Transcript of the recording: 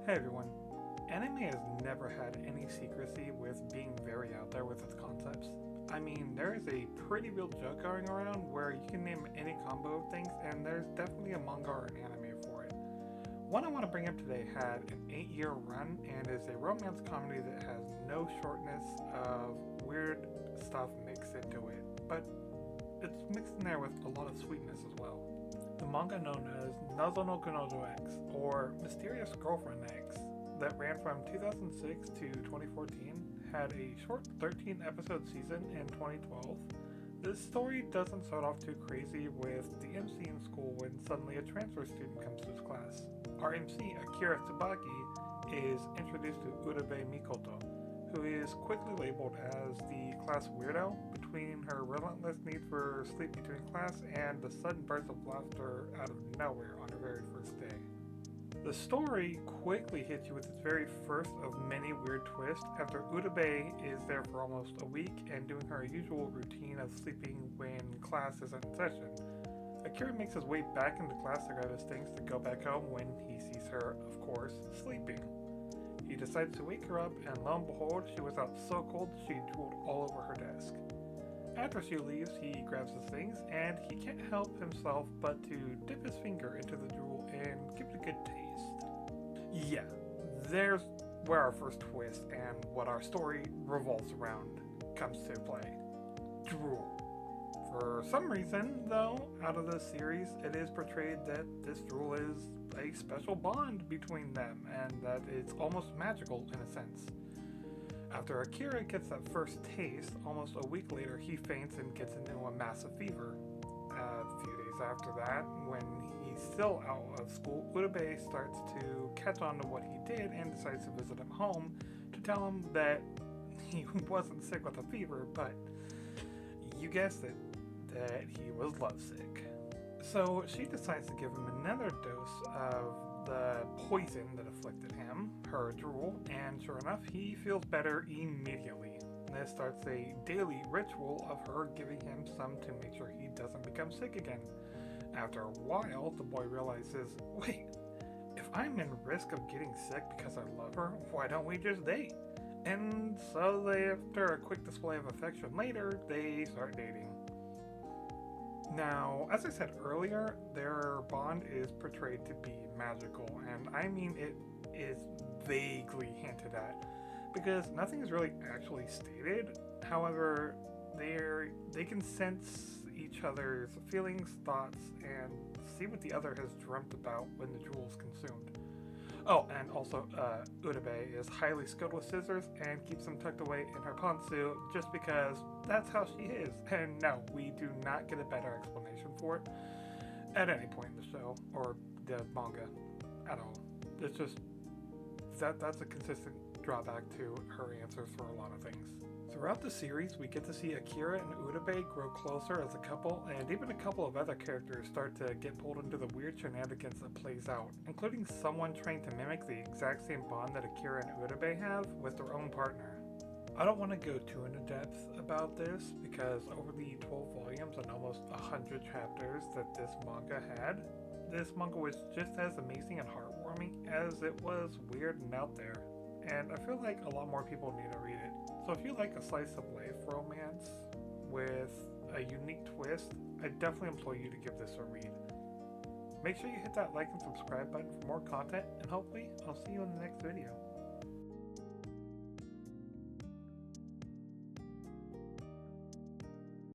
Hey everyone. Anime has never had any secrecy with being very out there with its concepts. I mean, there is a pretty real joke going around where you can name any combo of things, and there's definitely a manga or an anime for it. One I want to bring up today had an 8-year run and is a romance comedy that has no shortness of weird stuff mixed into it, but it's mixed in there with a lot of sweetness as well. The manga known as Nazo no Kunojo X, or Mysterious Girlfriend X, that ran from 2006 to 2014, had a short 13 episode season in 2012. This story doesn't start off too crazy with the MC in school when suddenly a transfer student comes to his class. Our MC, Akira Tsubaki, is introduced to Urabe Mikoto, who is quickly labeled as the class weirdo between her relentless need for sleep between class and the sudden burst of laughter out of nowhere on her very first day. The story quickly hits you with its very first of many weird twists after Urabe is there for almost a week and doing her usual routine of sleeping when class isn't in session. Akira makes his way back into class to grab his things to go back home when he sees her, of course, sleeping. He decides to wake her up, and lo and behold, she was out so cold she drooled all over her desk. After she leaves, he grabs his things, and he can't help himself but to dip his finger into the drool and give it a good taste. Yeah, there's where our first twist and what our story revolves around comes to play. Drool. For some reason, though, out of this series, it is portrayed that this drool is a special bond between them and that it's almost magical in a sense. After Akira gets that first taste, almost a week later he faints and gets into a massive fever. A few days after that, when he's still out of school, Urabe starts to catch on to what he did and decides to visit him home to tell him that he wasn't sick with a fever, but you guessed it, that he was lovesick. So she decides to give him another dose of the poison that afflicted him, her drool, and sure enough, he feels better immediately. This starts a daily ritual of her giving him some to make sure he doesn't become sick again. After a while, the boy realizes, wait, if I'm in risk of getting sick because I love her, why don't we just date? And so after a quick display of affection later, they start dating. Now, as I said earlier, their bond is portrayed to be magical, and I mean it is vaguely hinted at, because nothing is really actually stated. However, they can sense each other's feelings, thoughts, and see what the other has dreamt about when the jewel is consumed. Oh, and also, Urabe is highly skilled with scissors and keeps them tucked away in her pantsu just because that's how she is. And no, we do not get a better explanation for it at any point in the show or the manga at all. It's just that's a consistent drawback to her answers for a lot of things. Throughout the series, we get to see Akira and Urabe grow closer as a couple, and even a couple of other characters start to get pulled into the weird shenanigans that plays out, including someone trying to mimic the exact same bond that Akira and Urabe have with their own partner. I don't want to go too into depth about this, because over the 12 volumes and almost 100 chapters that this manga had, this manga was just as amazing and heartwarming as it was weird and out there. And I feel like a lot more people need to read it. So if you like a slice of life romance with a unique twist, I definitely implore you to give this a read. Make sure you hit that like and subscribe button for more content, and hopefully I'll see you in the next video.